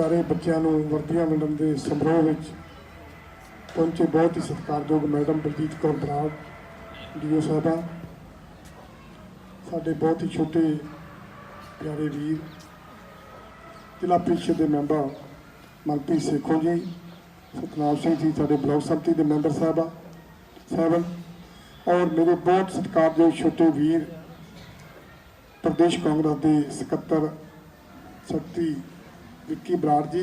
प्यारे बच्चों को वर्दियां मिलन के समारोह में पहुंचे बहुत ही सत्कारयोग मैडम बलजीत कौर बराड़ डी.ओ. साहबा, साडे बहुत ही छोटे प्यारे वीर जिला परिषद के मैंबर मनप्रीत सेखो जी, सतनाम सिंह जी साडे ब्लॉक समिति के मैंबर साहबन, और मेरे बहुत सत्कारयोग छोटे वीर प्रदेश कांग्रेस के सकत्तर शक्ति विक्की बराड़ जी,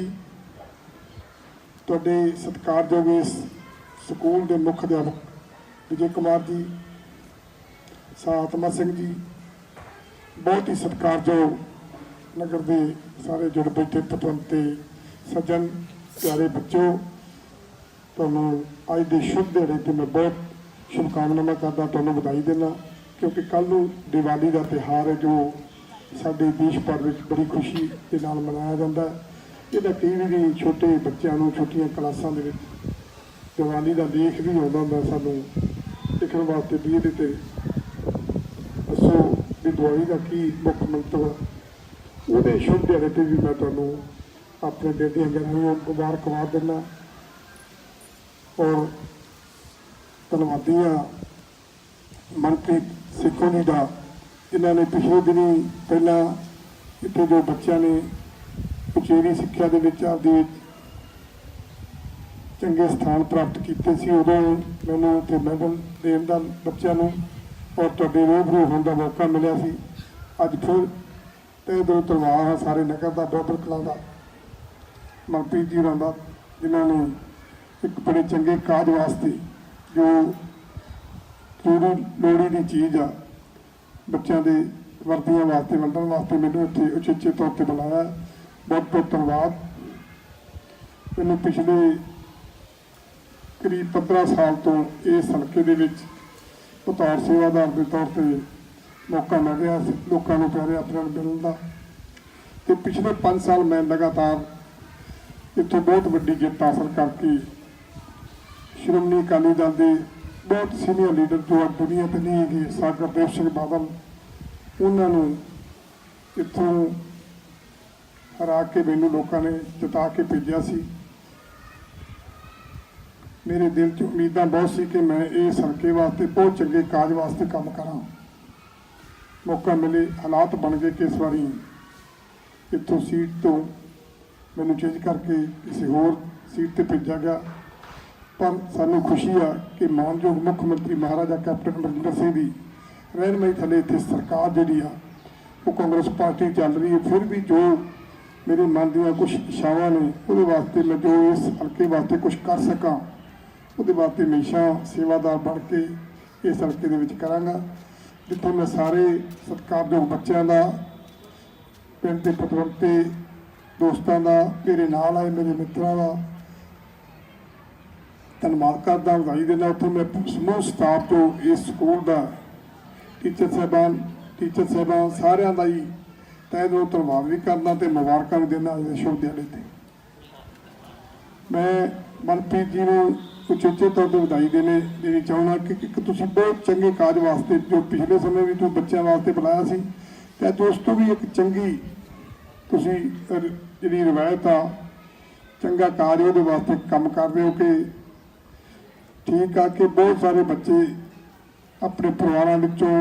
तुहाडे सत्कारयोग इस स्कूल के मुख्य अध्यापक विजय कुमार जी, आत्मा सिंह जी, बहुत ही सत्कारयोग नगर के सारे जुड़ बैठे पतवंते सज्जन प्यारे बच्चों, तुहानूं अज के शुभ दिहाड़े ते मैं बहुत शुभकामनावां करदा, तुहानूं बधाई देना, क्योंकि कल नूं दिवाली का त्यौहार है जो साडे देश भर में बड़ी खुशी के नाल मनाया जाता है। ਇਹਦਾ कई भी छोटे बच्चों को छोटिया क्लासा के दिवाली का लेख भी आता होंगे सानू लिखने वास्ते भी ये दसो भी दिवाली का की मुख्य मंतव वो शुभ दिहाड़े पर भी मैं तुहानूं अपने दिल दी गल्लां मुबारकबाद देना और धन्नवादी हाँ मनप्रीत सेखो जी का, जिन्होंने पिछले दिनी पहला इतने जो बच्चों ने उचेरी सिक्ख्या के आपकी चंगे स्थान प्राप्त किए सी, उदों मैनूं उत्थे मैडल देण दा बच्चों को और तुहाडे रूबरू होने का मौका मिलिया सी। अज फिर तहे दिलों धन्नवाद है सारे नगर का, बहादुर कलां दा, मनप्रीत जी होरां दा, जिन्होंने एक बड़े चंगे काज वास्ते जो लोड़ी की चीज़ आ बच्चों के वर्दियां वास्ते वंडण वास्ते मैनूं इत्थे उचेचे तौर पर बुलाया, बहुत बहुत धन्यवाद। मैनूं पिछले करीब 15 साल तो इस हल्के दे विच बतौर सेवादार के तौर पर मौका मिल रहा लोगों को प्यारे अपने मिलने का, तो पिछले 5 साल मैं लगातार इतों बहुत वड्डी जित हासिल करके श्रोमणी अकाली दल के बहुत सीनियर लीडर जो अब दुनिया पर नहीं है सर गुरदेव सिंह बादल, उन्होंने इतों हरा के मैनू लोगों ने जिता के भेजा सी। मेरे दिल च उम्मीदा बहुत सी कि मैं इस हल्के वास्ते बहुत चंगे काज वास्ते काम करा, मौका मिले, हालात बन गए कि इस बारी इतों सीट तो मैनू चेंज करके किसी होर सीट पर भेजा गया, पर सानू खुशी आ कि मानयोग मुख्यमंत्री महाराजा कैप्टन अमरिंदर सिंह की रहनमई थले इतने सरकार जी वो कांग्रेस पार्टी चल रही है। फिर भी जो मेरे मन दियां कुछ इच्छावां ने वो वास्ते मैं जो इस हल्के वास्ते कुछ कर सका वो वास्ते हमेशा सेवादार बन के इस हल्के दे विच करांगा, जिथे मैं सारे सत्कारयोग बच्चों का, पिंड के पतवंते दोस्तों का, मेरे नाल आए मेरे मित्रों का धन्यवाद करदा, बधाई देना। उत्थे मैं समूह स्टाफ जो इस स्कूल का टीचर साहबान सारिਆਂ ਦਾ ही तय दिलों धन्यवाद भी करना तो मुबारक भी देना इस शुभ दिहाड़े ते। मैं मनप्रीत जी को उचेचे तौर पर बधाई देनी चाहना कि तुसीं बहुत चंगे काज वास्ते जो पिछले समय भी तुम बच्चों वास्ते बुलाया सी, ते उस तो भी एक चंगी तुसीं जिहड़ी रवायत आ चंगा काज उहदे वास्ते काम कर रहे हो कि ठीक आ कि बहुत सारे बच्चे अपने परिवारों विचों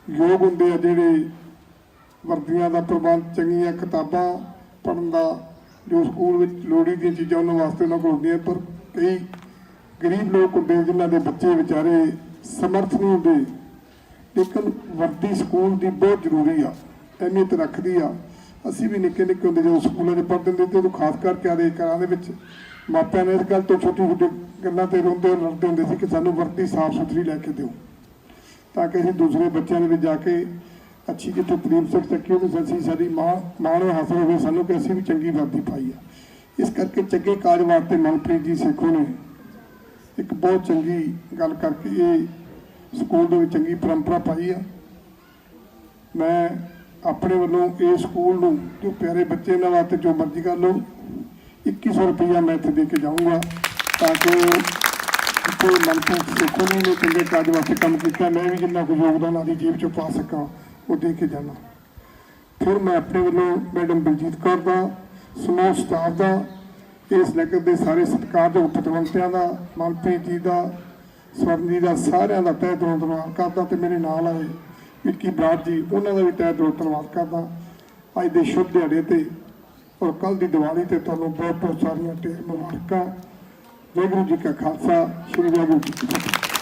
योग होंदे आ जिहड़े वर्दियां का प्रबंध, चंगियां किताबां पढ़न का जो स्कूल में लोड़ी दी चीज़ां उन्होंने वास्ते उन्होंने को होंदियां, पर कई गरीब लोग होंदे जिन्हां दे बच्चे बेचारे समर्थ नहीं होंदे, लेकिन वर्दी स्कूल की बहुत जरूरी आ, अहमियत रखती आ। असीं भी निक्के निक्के होंदे जो स्कूलों में पढ़ते होंदे तो खास करके आदे घरां दे विच मापिਆਂ ने इस गल तो छोटी छोटी गल्लां ते रोंदे लड़ते होंदे सी कि सानूं वर्दी साफ सुथरी लैके दिओ, ताकि असीं दूसरे बच्चों के जाके अच्छी जितने तलीम सिख सकी तो असीं साडी माण हासिल हो सानूं कि असीं भी चंगी वर्दी पाई आ। इस करके चंगे काज वास्ते मनप्रीत जी सेखो ने एक बहुत चंगी गल करके ये स्कूल के चंगी परंपरा पाई आ। मैं अपने वालों ये स्कूल नूं जो प्यारे बच्चे इन्हां वास्ते जो मर्जी कर लो 2100 रुपया मैं इत्थे दे के जाऊँगा, ताकि जिथे मनप्रीत सेखो ने चंगे काज वास्ते काम किया मैं भी जिन्ना कुछ योगदान आदि जेब चो पा सका वो दे के जाना। ਫਿਰ ਮੈਂ ਆਪਣੇ ਵੱਲੋਂ ਮੈਡਮ ਬਲਜੀਤ ਕੌਰ ਦਾ, ਸਮੂਹ ਸਟਾਫ ਦਾ, ਇਸ ਨਗਰ ਦੇ ਸਾਰੇ ਸਤਿਕਾਰਯੋਗ ਪਤਵੰਤਿਆਂ ਦਾ, ਮਨਪ੍ਰੀਤ ਜੀ ਦਾ, ਸਵਰਨ ਜੀ ਦਾ, ਸਾਰਿਆਂ ਦਾ ਤਹਿ ਦਿਲੋਂ ਧੰਨਵਾਦ ਕਰਦਾ ਤੇ ਮੇਰੇ ਨਾਲ ਆਏ ਵਿੱਕੀ ਬਰਾੜ ਜੀ, ਉਹਨਾਂ ਦਾ ਵੀ ਤਹਿ ਦਿਲੋਂ ਧੰਨਵਾਦ ਕਰਦਾ ਅੱਜ ਦੇ ਸ਼ੁਭ ਦਿਹਾੜੇ ਤੇ ਔਰ ਕੱਲ੍ਹ ਦੀ ਦੀਵਾਲੀ ਤੇ ਤੁਹਾਨੂੰ ਬਹੁਤ ਬਹੁਤ ਸਾਰੀਆਂ ਢੇਰ ਮੁਬਾਰਕਾਂ। ਵਾਹਿਗੁਰੂ ਜੀ ਕਾ ਖਾਲਸਾ, ਸ੍ਰੀ ਵਾਹਿਗੁਰੂ ਜੀ ਕੀ ਫਤਿਹ।